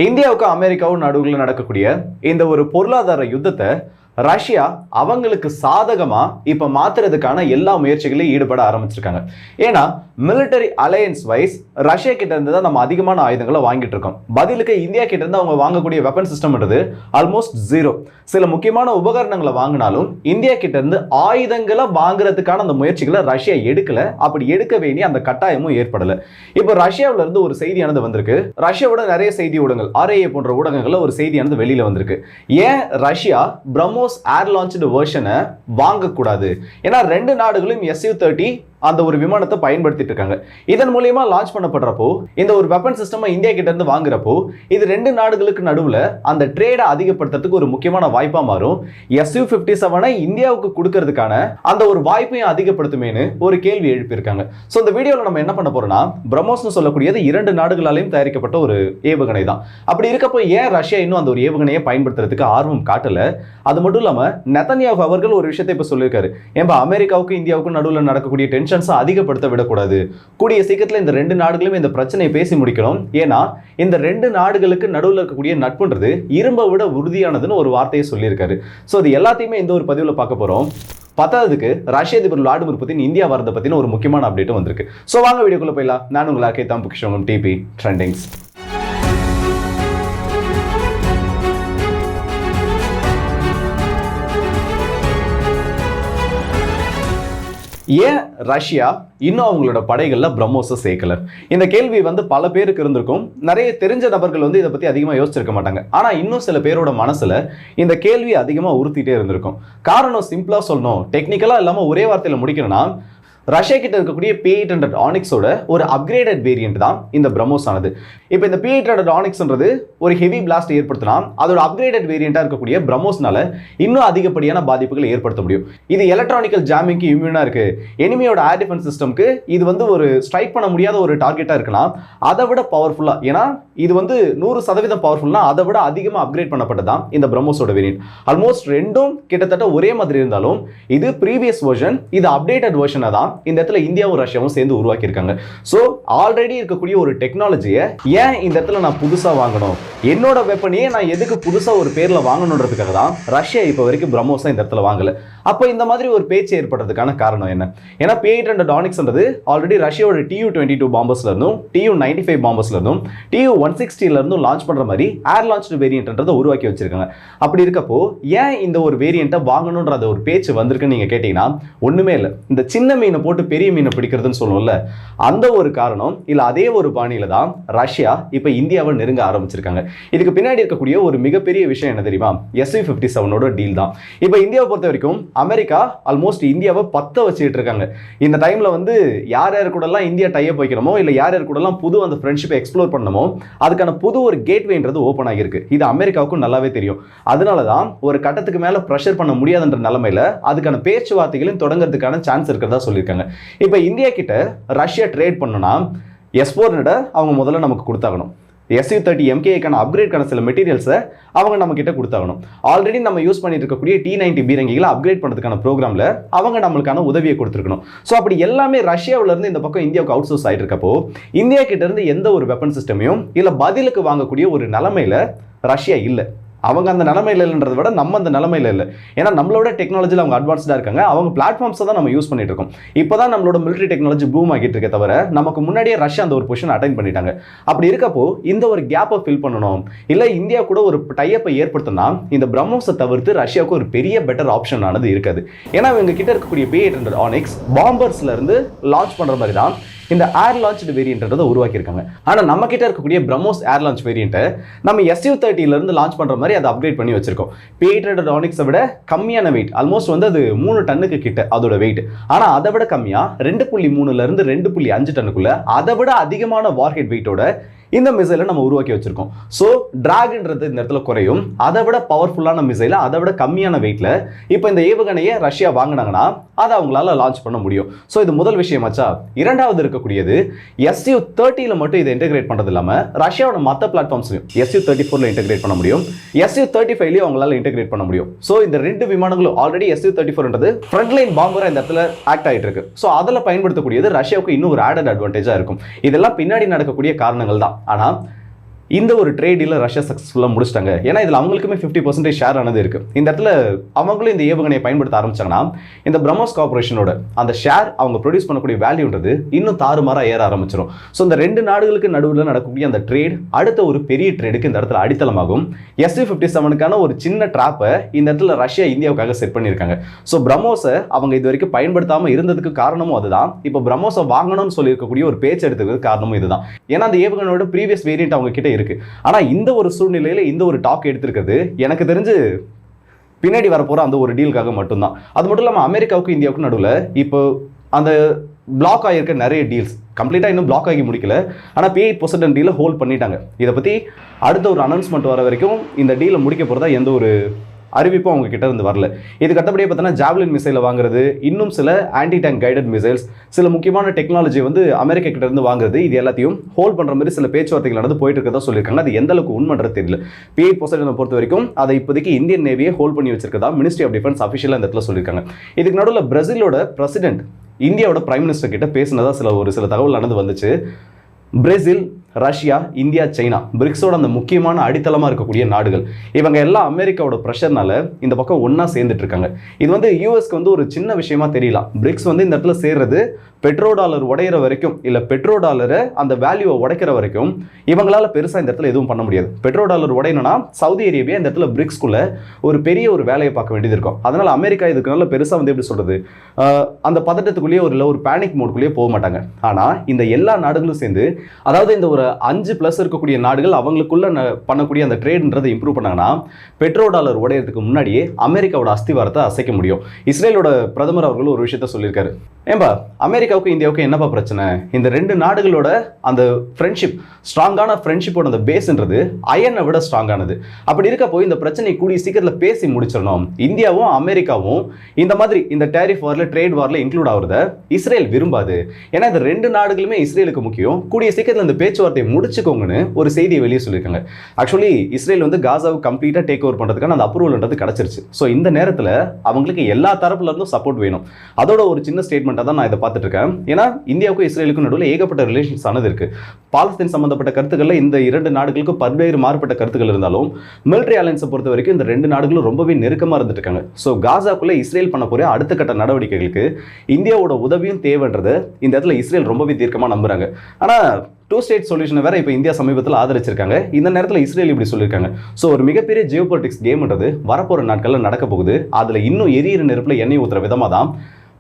இந்தியாவுக்கு அமெரிக்காவும் நடுவில் நடக்கக்கூடிய இந்த ஒரு பொருளாதார யுத்தத்தை ரஷ்யா அவங்களுக்கு சாதகமா இப்ப மாத்துறதுக்கான எல்லா முயற்சிகளையும் ஈடுபட ஆரம்பிச்சிருக்காங்க. ஏன்னா மிலிட்டரி அலையன்ஸ் வைஸ் ரஷ்யா கிட்ட இருந்து தான் நம்ம அதிகமான ஆயுதங்களை வாங்கிட்டு இருக்கோம். பதிலுக்கு இந்தியா கிட்ட இருந்து அவங்க வாங்கக்கூடிய வெப்பன் சிஸ்டம்ன்றது ஆல்மோஸ்ட் ஜீரோ. சில முக்கியமான உபகரணங்களை வாங்கினாலும் இந்தியா கிட்ட இருந்து ஆயுதங்களை வாங்குறதுக்கான அந்த முயற்சிகளை ரஷ்யா எடுக்கல. அப்படி எடுக்க வேண்டிய அந்த கட்டாயமும் ஏற்படல. இப்போ ரஷ்யாவில இருந்து ஒரு செய்தியானது வந்திருக்கு. ரஷ்யாவோட நிறைய செய்தி ஊடகங்கள் RIA போன்ற ஊடகங்கள்ல ஒரு செய்தியானது வெளியில வந்திருக்கு. ஏன் ரஷ்யா பிரம்மோஸ் ஏர் லான்ச்டு வெர்ஷனை வாங்கக்கூடாது? ஏன்னா ரெண்டு நாடுகளும் Su-30 அந்த ஒரு விமானத்தை பயன்படுத்திட்டு இருக்காங்க. இதன் மூலமா லான்ச் பண்ணப்படுறப்போ இந்த ஒரு வெப்பன் சிஸ்டம் இந்தியா கிட்ட இருந்து வாங்குறப்போ இது ரெண்டு நாடுகளுக்கு நடுவுல அந்த ட்ரேடை அதிகப்படுத்துறதுக்கு ஒரு முக்கியமான வாய்ப்பா மாறும். Su-57 இந்தியாவுக்கு கொடுக்கறதுக்கான அந்த ஒரு வாய்ப்பையும் அதிகப்படுத்துமேனு ஒரு கேள்வி எழுப்பியிருக்காங்க. ஸோ இந்த வீடியோவில் நம்ம என்ன பண்ண போறோம்னா, பிரம்மோஸ்னு சொல்லக்கூடியது இரண்டு நாடுகளாலையும் தயாரிக்கப்பட்ட ஒரு ஏவுகணை தான். அப்படி இருக்கப்போ ஏன் ரஷ்யா இன்னும் அந்த ஒரு ஏவுகணையை பயன்படுத்துறதுக்கு ஆர்வம் காட்டல? அது மட்டும் இல்லாம நெதன்யாஹு அவர்கள் ஒரு விஷயத்தை இப்ப சொல்லியிருக்காரு. ஏன்பா அமெரிக்காவுக்கும் இந்தியாவுக்கும் நடுவில் நடக்கக்கூடிய டென்ஷன்ஸை அதிகப்படுத்த விடக்கூடாது. கூடிய சீக்கிரத்தில் இந்த ரெண்டு நாடுகளும் இந்த பிரச்சனையை பேசி முடிக்கணும். ஏன்னா இந்த ரெண்டு நாடுகளுக்கு நடுவில் இருக்கக்கூடிய நட்புன்றது இரும்பை விட உறுதியானதுன்னு ஒரு வார்த்தையை சொல்லியிருக்காரு. ஸோ இது எல்லாத்தையுமே இந்த ஒரு பதிவில் பார்க்க போறோம். பத்தாவதுக்கு ரஷ்ய அதிபர் விளாடிமிர் புதின் இந்தியா வரதை பத்தின ஒரு முக்கியமான அப்டேட்டும் வந்திருக்கு. ஸோ வாங்க வீடியோக்குள்ள போயிடலாம். நான் உங்கள் ஆர்கே தாம்புகிஷோகம் டிபி ட்ரெண்டிங்ஸ். ஏன் ரஷ்யா இன்னும் அவங்களோட படைகள்ல பிரம்மோஸை சேர்க்கல? இந்த கேள்வி பல பேருக்கு இருந்திருக்கும். நிறைய தெரிஞ்ச நபர்கள் இதை பத்தி அதிகமா யோசிச்சிருக்க மாட்டாங்க. ஆனா இன்னும் சில பேரோட மனசுல இந்த கேள்வி அதிகமா உறுத்திட்டே இருந்திருக்கும். காரணம் சிம்பிளா சொல்லணும், டெக்னிக்கலா இல்லாம ஒரே வார்த்தையில முடிக்கணும்னா, ரஷ்யா கிட்ட இருக்கக்கூடிய P800 ஆனிக்ஸோட ஒரு அப்கிரேடட் வேரியன்ட் தான் இந்த பிரம்மோஸ் ஆனது. இப்போ இந்த P800 ஆனிக்ஸ்ன்றது ஒரு ஹெவி பிளாஸ்ட் ஏற்படுத்தினா அதோட அப்கிரேடட் வேரியண்டா இருக்கக்கூடிய பிரம்மோஸ்னால இன்னும் அதிகப்படியான பாதிப்புகளை ஏற்படுத்த முடியும். இது எலக்ட்ரானிக்கல் ஜாமிங்க்கு இம்யூனா இருக்கு. எனிமியோட ஏர் டிஃபென்ஸ் சிஸ்டம்க்கு இது ஒரு ஸ்ட்ரைக் பண்ண முடியாத ஒரு டார்கெட்டா இருக்கலாம். அதை விட பவர்ஃபுல்லா, ஏன்னா இது 100% பவர்ஃபுல்னா அதை விட அதிகமாக அப்கிரேட் பண்ணப்பட்டதான் இந்த பிரம்மோஸோட வேரியன்ட். ஆல்மோஸ்ட் ரெண்டும் கிட்டத்தட்ட ஒரே மாதிரி இருந்தாலும் இது ப்ரீவியஸ் வெர்ஷன், இது அப்டேட்டட் வெர்ஷனை தான் இந்த இடத்துல இந்தியாவும் ரஷ்யாவும் சேர்ந்து உருவாக்கி இருக்காங்க. சோ ஆல்ரெடி இருக்கக்கூடிய ஒரு டெக்னாலஜியை ஏன் இந்த இடத்துல நான் புதுசா வாங்கணும்? என்னோட வெப்பனையே நான் எதுக்கு புதுசா ஒரு பேர்ல வாங்கணுன்றதுக்காக தான் ரஷ்யா இப்போ வரைக்கும் பிரம்மோஸை இந்த இடத்துல வாங்கல. அப்போ இந்த மாதிரி ஒரு பேச்சு ஏற்படுறதுக்கான காரணம் என்ன? ஏன்னா P800 ஆனிக்ஸ்ன்றது ஆல்ரெடி ரஷ்யாவோட Tu-22 பாம்பர்ஸ்ல இருந்தும் Tu-95 பாம்பர்ஸ்ல இருந்தும் Tu-160ல இருந்தும் லான்ச் பண்ற மாதிரி ஏர் லான்ச்டு வேரியன்ட்ன்றதை உருவாக்கி வச்சிருக்காங்க. அப்படி இருக்கப்போ ஏன் இந்த ஒரு வேரியண்ட்டை வாங்கணும்ன்ற ஒரு பேச்சு வந்திருக்குன்னு நீங்க கேட்டீங்கன்னா ஒண்ணுமே இல்லை. இந்த சின்ன மீனை போட்டு பெரிய மீனை பிடிக்கிறதுன்னு சொல்லுவோம்ல, அந்த ஒரு காரணம் இல்ல அதே ஒரு பாணியில தான் ரஷ்யா இப்ப இந்தியாவை நெருங்க ஆரம்பிச்சிருக்காங்க. இதுக்கு பின்னாடி இருக்கக்கூடிய ஒரு மிகப்பெரிய விஷயம் என்ன தெரியுமா? Su-57 டீல் தான். இப்ப இந்தியாவை பொறுத்த வரைக்கும் அமெரிக்கா ஆல்மோஸ்ட் இந்தியாவை பத்த வச்சுட்டு இருக்காங்க. இந்த டைம்ல யார் யார் கூட எல்லாம் இந்தியா டைப் வைக்கணுமோ இல்ல யார் யார் கூட எல்லாம் புது அந்த ஃப்ரெண்ட்ஷிப்பை எக்ஸ்ப்ளோர் பண்ணணுமோ அதுக்கான புது ஒரு கேட்வேன்றது ஓப்பன் ஆகிருக்கு. இது அமெரிக்காவுக்கும் நல்லாவே தெரியும். அதனாலதான் ஒரு கட்டத்துக்கு மேல பிரஷர் பண்ண முடியாதுன்ற நிலைமையில அதுக்கான பேச்சுவார்த்தைகளும் தொடங்குறதுக்கான சான்ஸ் இருக்கிறதா சொல்லியிருக்காங்க. இப்ப இந்தியா கிட்ட ரஷ்யா ட்ரேட் பண்ணணும்னா S-400 அவங்க முதல்ல நமக்கு கொடுத்தாகணும். Su-30 MKAக்கான அப்கிரேட்கான சில மெட்டீரியல்ஸை அவங்க நம்ம கிட்ட கொடுத்தாகணும். ஆல்ரெடி நம்ம யூஸ் பண்ணிட்டு இருக்கக்கூடிய T-90 பீரங்கிகளை அப்கிரேட் பண்ணுறதுக்கான ப்ரோக்ராம்ல அவங்க நம்மளுக்கான உதவியை கொடுத்துருக்கணும். ஸோ அப்படி எல்லாமே ரஷ்யாவில இருந்து இந்த பக்கம் இந்தியாவுக்கு அவுட் சோர்ஸ் ஆயிட்டு இருக்கப்போ இந்தியா கிட்ட இருந்து எந்த ஒரு வெப்பன் சிஸ்டமையும் இல்ல பதிலுக்கு வாங்கக்கூடிய ஒரு நிலைமையில ரஷ்யா இல்லை. அவங்க அந்த நிலைமையில இல்லைன்றதை விட நம்ம அந்த நிலைமையில இல்லை. ஏன்னா நம்மளோட டெக்னாலஜியில் அவங்க அட்வான்ஸ்டா இருக்காங்க. அவங்க பிளாட்ஃபார்ம்ஸை தான் நம்ம யூஸ் பண்ணிட்டு இருக்கோம். இப்போதான் நம்மளோட மிலிட்டரி டெக்னாலஜி பூம் ஆகிட்டு இருக்க தவிர நமக்கு முன்னாடியே ரஷ்யா அந்த ஒரு பொசிஷன் அட்டைன் பண்ணிட்டாங்க. அப்படி இருக்கப்போ இந்த ஒரு கேப்பை ஃபில் பண்ணணும், இல்லை இந்தியா கூட ஒரு டைப்பை ஏற்படுத்தினா இந்த பிரம்மோஸை தவிர்த்து ரஷ்யாவுக்கு ஒரு பெரிய பெட்டர் ஆப்ஷன் ஆனது இருக்காது. ஏன்னா இவங்க கிட்ட இருக்கக்கூடிய P800 ஆனிக்ஸ் பாம்பர்ஸ்ல இருந்து லான்ச் பண்ற மாதிரி தான் இந்த ஏர் லான்ச்டு வேரியன்ட்ன்றதை உருவாக்கியிருக்காங்க. ஆனால் நம்ம கிட்ட இருக்கக்கூடிய பிரம்மோஸ் ஏர் லான்ச் வேரியண்ட்டை நம்ம Su-30ல இருந்து லான்ச் பண்ற மாதிரி அதை அப்கிரேட் பண்ணி வச்சிருக்கோம். P800 ஆனிக்ஸை விட கம்மியான வெயிட், ஆல்மோஸ்ட் அது 3 டன்னுக்கு கிட்ட அதோட வெயிட். ஆனால் அதை விட கம்மியா 2.3ல இருந்து 2.5 டன்னுக்குள்ள அதை விட அதிகமான வார்ஹெட் வெயிட்டோட இந்த மிசைலை நம்ம உருவாக்கி வச்சிருக்கோம். ஸோ டிராகன்றது இந்த இடத்துல குறையும். அதை விட பவர்ஃபுல்லான மிசைலை அதை விட கம்மியான வெயிட்ல இப்போ இந்த ஏவுகணையை ரஷ்யா வாங்கினாங்கன்னா அதை அவங்களால லான்ச் பண்ண முடியும். ஸோ இது முதல் விஷயமாச்சா. இரண்டாவது இருக்கக்கூடியது Su-30ல மட்டும் இதை இன்டெகிரேட் பண்றது இல்லாம ரஷ்யாவோட மற்ற பிளாட்ஃபார்ம்ஸ்லையும் Su-34ல இன்டெகிரேட் பண்ண முடியும், Su-35லையும் அவங்களால இன்டெகிரேட் பண்ண முடியும். ஸோ இந்த ரெண்டு விமானங்களும் ஆல்ரெடி Su-34ன்றது ஃப்ரண்ட்லைன் பாம்பரா இந்த இடத்துல ஆக்ட் ஆகிட்டு இருக்கு. ஸோ அதில் பயன்படுத்தக்கூடியது ரஷ்யாவுக்கு இன்னும் ஒரு ஆடட் அட்வான்டேஜா இருக்கும். இதெல்லாம் பின்னாடி நடக்கக்கூடிய காரணங்கள் தான். ஆனா இந்த ஒரு ட்ரேடில் ரஷ்யா சக்ஸஸ்ஃபுல்லாக முடிச்சிட்டாங்க. ஏன்னா இதில் அவங்களுக்குமே 50% ஷேர் ஆனது இருக்குது. இந்த இடத்துல அவங்களும் இந்த ஏவுகணையை பயன்படுத்த ஆரம்பிச்சாங்கன்னா இந்த பிரம்மோஸ் கார்பரேஷனோட அந்த ஷேர் அவங்க ப்ரொடியூஸ் பண்ணக்கூடிய வேல்யூன்றது இன்னும் தாறுமாறாக ஏற ஆரம்பிச்சிடும். ஸோ இந்த ரெண்டு நாடுகளுக்கு நடுவில் நடக்கக்கூடிய அந்த ட்ரேட் அடுத்த ஒரு பெரிய ட்ரேடுக்கு இந்த இடத்துல அடித்தளமாகும். Su-57க்கான ஒரு சின்ன ட்ராப்பை இந்த இடத்துல ரஷ்யா இந்தியாவுக்காக செட் பண்ணியிருக்காங்க. ஸோ பிரம்மோஸை அவங்க இது வரைக்கும் பயன்படுத்தாமல் இருந்ததுக்கு காரணமும் அதுதான். இப்போ பிரம்மோஸை வாங்கணும்னு சொல்லியிருக்கக்கூடிய ஒரு பேச்சு எடுத்துக்கிறது காரணமும் இதுதான். ஏன்னா அந்த ஏவுகணையோட ப்ரீவியஸ் வேரியன்ட் அவங்க கிட்ட இருக்கு. ஆனா இந்த ஒரு சூழ்நிலையில இந்த ஒரு டாக் எடுத்திருக்கிறது எனக்கு தெரிஞ்சு பின்னாடி வரப்போற அந்த ஒரு டீலுக்காக மட்டும்தான். அது மட்டும் இல்லாம அமெரிக்காவுக்கும் இந்தியாவுக்கும் நடுவில் இப்போ அந்த பிளாக் ஆகியிருக்க நிறைய டீல்ஸ் கம்ப்ளீட்டாக இன்னும் பிளாக் ஆகி முடிக்கல. ஆனால் P8% டீலை ஹோல்ட் பண்ணிட்டாங்க. இதை பற்றி அடுத்த ஒரு அனௌன்ஸ்மெண்ட் வர வரைக்கும் இந்த டீலை முடிக்க போகிறதா எந்த ஒரு அறிவிப்பும் அவங்க கிட்ட இருந்து வரல. இதுக்கு அடுத்தபடியே பார்த்தீங்கன்னா ஜாவ்லின் மிசைலை வாங்குறது, இன்னும் சில ஆன்டி டேங்க் கைடட் மிசைல்ஸ், சில முக்கியமான டெக்னாலஜி வந்து அமெரிக்கா கிட்ட இருந்து வாங்குறது, இது எல்லாத்தையும் ஹோல்ட் பண்ற மாதிரி சில பேச்சுவார்த்தைகள் நடந்து போயிட்டு இருக்கதா சொல்லியிருக்காங்க. அது எந்த அளவுக்கு உண்மைன்றது தெரியல. P8% பொறுத்த வரைக்கும் அதை இப்போதைக்கு இந்தியன் நேவியை ஹோல்ட் பண்ணி வச்சிருக்கதா மினிஸ்ட்ரி ஆஃப் டிஃபென்ஸ் அஃபிஷியலாக இந்த இடத்துல சொல்லியிருக்காங்க. இதுக்கு நடுவில் பிரேசிலோட பிரசிடென்ட் இந்தியாவோட பிரைம் மினிஸ்டர் கிட்ட பேசினதா சில தகவல் நடந்து வந்துச்சு. பிரேசில், ரஷ்யா, இந்தியா, சைனா பிரிக்ஸோட அந்த முக்கியமான அடித்தளமாக இருக்கக்கூடிய நாடுகள் இவங்க எல்லாம் அமெரிக்காவோட ப்ரெஷர்னால இந்த பக்கம் ஒன்றா சேர்ந்துட்டு இருக்காங்க. இது வந்து யூஎஸ்க்கு வந்து ஒரு சின்ன விஷயமா தெரியலாம். பிரிக்ஸ் வந்து இந்த இடத்துல சேர்றது பெட்ரோ டாலர் உடையிற வரைக்கும், இல்லை பெட்ரோ டாலரை அந்த வேல்யூவை உடைக்கிற வரைக்கும் இவங்களால பெருசாக இந்த இடத்துல எதுவும் பண்ண முடியாது. பெட்ரோ டாலர் உடையணும்னா சவுதி அரேபியா இந்த இடத்துல பிரிக்ஸ்குள்ள ஒரு பெரிய ஒரு வேலையை பார்க்க வேண்டியது இருக்கும். அதனால அமெரிக்கா இதுக்கு நல்ல பெருசாக வந்து எப்படி சொல்றது, அந்த பதட்டத்துக்குள்ளேயே ஒரு பேனிக் மோட்குள்ளேயே போக மாட்டாங்க. ஆனால் இந்த எல்லா நாடுகளும் சேர்ந்து, அதாவது இந்த ஒரு 5+ இருக்கக்கூடிய நாடுகள் அவங்களுக்குள்ள பண்ணக்கூடிய அந்த ட்ரேட்ன்றதை இம்ப்ரூவ் பண்ணாங்கன்னா பெட்ரோ டாலர் உடையறதுக்கு முன்னாடியே அமெரிக்காவோட அஸ்திவாரத்தை அசைக்க முடியும். இஸ்ரேலோட பிரதமர் அவர்கள் ஒரு விஷயத்த சொல்லியிருக்காரு. ஏன்பா அமெரிக்காவுக்கும் இந்தியாவுக்கும் என்னப்பா பிரச்சனை? இந்த ரெண்டு நாடுகளோட அந்த ஃப்ரெண்ட்ஷிப், ஸ்ட்ராங்கான ஃப்ரெண்ட்ஷிப்போட அந்த பேஸ்ன்றது அயனை விட ஸ்ட்ராங்கானது. அப்படி இருக்கப்போ இந்த பிரச்சனை கூடிய சீக்கிரத்தில் பேசி முடிச்சிடணும். இந்தியாவும் அமெரிக்காவும் இந்த மாதிரி இந்த டேரிஃப் வார்ல, ட்ரேட் வார்ல இன்க்ளூட் ஆகுறத இஸ்ரேல் விரும்பாது. ஏன்னா இந்த ரெண்டு நாடுகளுமே இஸ்ரேலுக்கு முக்கியம். கூடிய சீக்கிரத்தில் இந்த பேச்சுவார்த்தையை முடிச்சுக்கோங்கன்னு ஒரு செய்தியை வெளியே சொல்லியிருக்காங்க. ஆக்சுவலி இஸ்ரேல் வந்து காசாவை கம்ப்ளீட்டாக டேக் ஓவர் பண்ணுறதுக்கான அந்த அப்ரூவல்ன்றது கிடைச்சிருச்சு. ஸோ இந்த நேரத்தில் அவங்களுக்கு எல்லா தரப்புல இருந்தும் சப்போர்ட் வேணும். அதோட ஒரு சின்ன ஸ்டேட்மெண்ட்டாக தான் நான் இதை பார்த்துட்டு இருக்கேன். ஏன்னா இந்தியாவுக்கும் இஸ்ரேலுக்கும் நடுவில் ஏகப்பட்ட ரிலேஷன்ஸ் ஆனது இருக்கு. பாலஸ்தீன் சம்பந்தப்பட்ட கருத்துக்களில் இந்த இரண்டு நாடுகளுக்கும் பல்வேறு மாறுபட்ட கருத்துக்கள் இருந்தாலும் மிலிட்டரி அலையன்ஸை பொறுத்த வரைக்கும் இந்த ரெண்டு நாடுகளும் ரொம்பவே நெருக்கமாக இருந்துட்டு இருக்காங்க. ஸோ காசாக்குள்ள இஸ்ரேல் பண்ண போகிற அடுத்த கட்ட நடவடிக்கைகளுக்கு இந்தியாவோட உதவியும் தேவைன்றது இந்த இடத்துல இஸ்ரேல் ரொம்பவே தீர்க்கமாக நம்புறாங்க. ஆனால் 2 ஸ்டேட் சொல்யூஷனை வேற இப்போ இந்தியா சமீபத்தில் ஆதரிச்சிருக்காங்க. இந்த நேரத்தில் இஸ்ரேல் இப்படி சொல்லியிருக்காங்க. ஸோ ஒரு மிகப்பெரிய ஜியோபாலிட்டிக்ஸ் கேம்ன்றது வரப்போற நாட்களில் நடக்க போகுது. அதில் இன்னும் எரியிற நெருப்பில் எண்ணெய் ஊற்றுற விதமாக தான்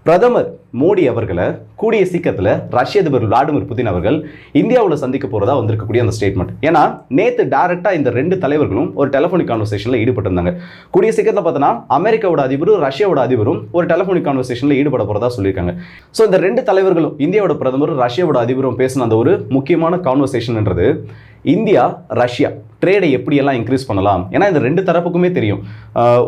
பிரதமர் மோடி அவர்களை கூடிய சீக்கிரத்தில் ரஷ்ய அதிபர் விளாடிமிர் புதின் அவர்கள் இந்தியாவில் சந்திக்க போறதா வந்திருக்கக்கூடிய அந்த ஸ்டேட்மெண்ட். ஏன்னா நேற்று டைரக்டா இந்த ரெண்டு தலைவர்களும் ஒரு டெலிஃபோனிக் கான்வர்சேஷன்ல ஈடுபட்டிருந்தாங்க. கூடிய சீக்கிரத்தில் பார்த்தோன்னா அமெரிக்காவோட அதிபரும் ரஷ்யாவோட அதிபரும் ஒரு டெலிஃபோனிக் கான்வர்சேஷன்ல ஈடுபட போறதா சொல்லியிருக்காங்க. ஸோ இந்த ரெண்டு தலைவர்களும், இந்தியாவோட பிரதமரும் ரஷ்யாவோட அதிபரும் பேசின அந்த ஒரு முக்கியமான கான்வர்சேஷன்ன்றது இந்தியா ரஷ்யா ட்ரேடை எப்படியெல்லாம் இன்க்ரீஸ் பண்ணலாம். ஏன்னா இந்த ரெண்டு தரப்புக்குமே தெரியும்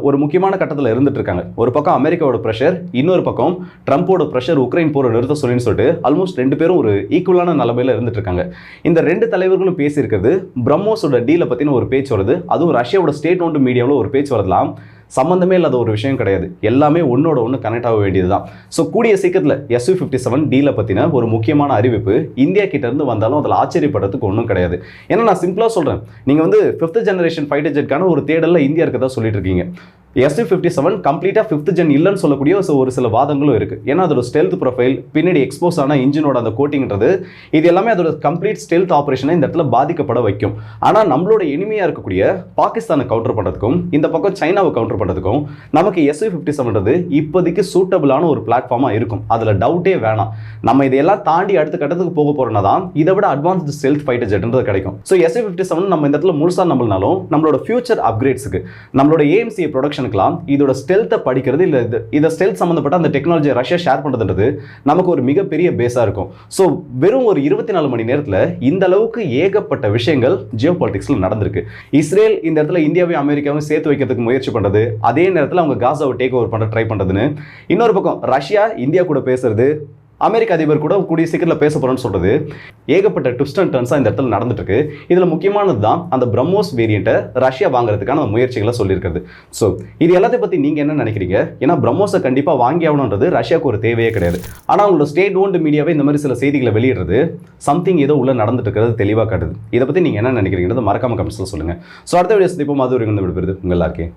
ஒரு முக்கியமான கட்டத்தில் இருந்துட்டு இருக்காங்க. ஒரு பக்கம் அமெரிக்காவோட ப்ரெஷர், இன்னொரு பக்கம் ட்ரம்போட ப்ரெஷர், உக்ரைன் போரை நிறுத்த சொல்லின்னு சொல்லிட்டு ஆல்மோஸ்ட் ரெண்டு பேரும் ஒரு ஈக்குவலான நிலைமையில இருந்துட்டு இருக்காங்க. இந்த ரெண்டு தலைவர்களும் பேசியிருக்கிறது பிரம்மோஸோட டீலை பற்றின ஒரு பேச்சு வருது. அதுவும் ரஷ்யாவோட ஸ்டேட் ஓன்டு மீடியாவில் ஒரு பேச்சு வரலாம். சம்பந்தமே இல்லாத ஒரு விஷயம் கிடையாது. எல்லாமே ஒன்னோட ஒன்று கனெக்ட் ஆக வேண்டியது தான். ஸோ கூடிய சீக்கிரத்தில் Su-57 டீலை பற்றின ஒரு முக்கியமான அறிவிப்பு இந்தியா கிட்ட இருந்து வந்தாலும் அதில் ஆச்சரியப்படுறதுக்கு ஒன்றும் கிடையாது. ஏன்னா நான் சிம்பிளாக சொல்கிறேன், நீங்கள் வந்து 5th ஜெனரேஷன் ஃபைட்டர் ஜெட்கான ஒரு தேடலில் இந்தியா இருக்கதா சொல்லிட்டு இருக்கீங்க. Su-57 கம்ப்ளீட்டாக 5th ஜென் இல்லைன்னு சொல்லக்கூடிய ஒரு சில வாதங்களும் இருக்குது. ஏன்னா அதோட ஸ்டெல்த் ப்ரொஃபைல், பின்னாடி எக்ஸ்போஸ் ஆன இன்ஜினோட அந்த கோட்டிங்கிறது, இது எல்லாமே அதோட கம்ப்ளீட் ஸ்டெல்த் ஆப்ரேஷனை இந்த இடத்துல பாதிக்கப்பட வைக்கும். ஆனால் நம்மளோட எளிமையாக இருக்கக்கூடிய பாகிஸ்தானை கவுண்டர் பண்ணுறதுக்கும் இந்த பக்கம் சைனாவை கவுண்டர் பண்ணுறதுக்கும் நமக்கு Su-57 இப்போதைக்கு சூட்டபிளான ஒரு பிளாட்ஃபார்மாக இருக்கும். அதில் டவுட்டே வேணாம். நம்ம இதையெல்லாம் தாண்டி அடுத்த கட்டத்துக்கு போக போகிறோம்னா தான் இதை விட அட்வான்ஸ்டு ஸ்டெல்த் ஃபைட்டர் ஜெட்ன்றது கிடைக்கும். ஸோ Su-57 நம்ம இந்த இடத்துல முழுசாக நம்பலனாலும் நம்மளோட ஃபியூச்சர் அப்கிரேட்ஸுக்கு, நம்மளோட AMC ப்ரொடக்ஷன் இதோட ஸ்டெல்த்தை படிக்கிறது, இல்ல இத ஸ்டெல்த் சம்பந்தப்பட்ட அந்த டெக்னாலஜியை ரஷ்யா ஷேர் பண்றதுன்றது நமக்கு ஒரு மிகப்பெரிய பேஸா இருக்கும். சோ வெறும் ஒரு 24 மணி நேரத்துல இந்த அளவுக்கு ஏகப்பட்ட விஷயங்கள் ஜியோபாலிட்டிக்ஸ்ல நடந்திருக்கு. இஸ்ரேல் இந்த இடத்துல இந்தியாவையும் அமெரிக்காவையும் சேர்த்து வைக்கிறதுக்கு முயற்சி பண்றது, அதே நேரத்தில் அவங்க காசாவை டேக் ஓவர் பண்ண ட்ரை பண்றதுன்னு, இன்னொரு பக்கம் ரஷ்யா இந்தியா கூட பேசுறது, அமெரிக்க அதிபர் கூட கூடிய சீக்கிரத்தில் பேச போகிறோன்னு சொல்கிறது ஏகப்பட்ட ட்விஸ்ட் அண்ட் டர்ன்ஸாக இந்த இடத்துல நடந்துட்டு இருக்கு. இதில் முக்கியமானது தான் அந்த பிரம்மோஸ் வேரியண்ட்டை ரஷ்யா வாங்குறதுக்கான முயற்சிகளை சொல்லியிருக்கிறது. ஸோ இது எல்லாத்தையும் பற்றி நீங்கள் என்ன நினைக்கிறீங்க? ஏன்னா பிரம்மோஸை கண்டிப்பாக வாங்கி ஆகணுன்றது ரஷ்யாவுக்கு ஒரு தேவையே கிடையாது. ஆனால் அவங்களோட ஸ்டேட் ஓன்டு மீடியாவே இந்த மாதிரி சில செய்திகளை வெளியிடுறது சம்திங் ஏதோ உள்ள நடந்துட்டு இருக்கிறது தெளிவாக காட்டுது. இதை பற்றி நீங்கள் என்ன நினைக்கிறீங்கிறது மறக்காம கமெண்ட்ஸில் சொல்லுங்கள். ஸோ அடுத்த வீடியோ சந்திப்போம். அது ஒரு விடுபடுது உங்கள் எல்லாருக்கே.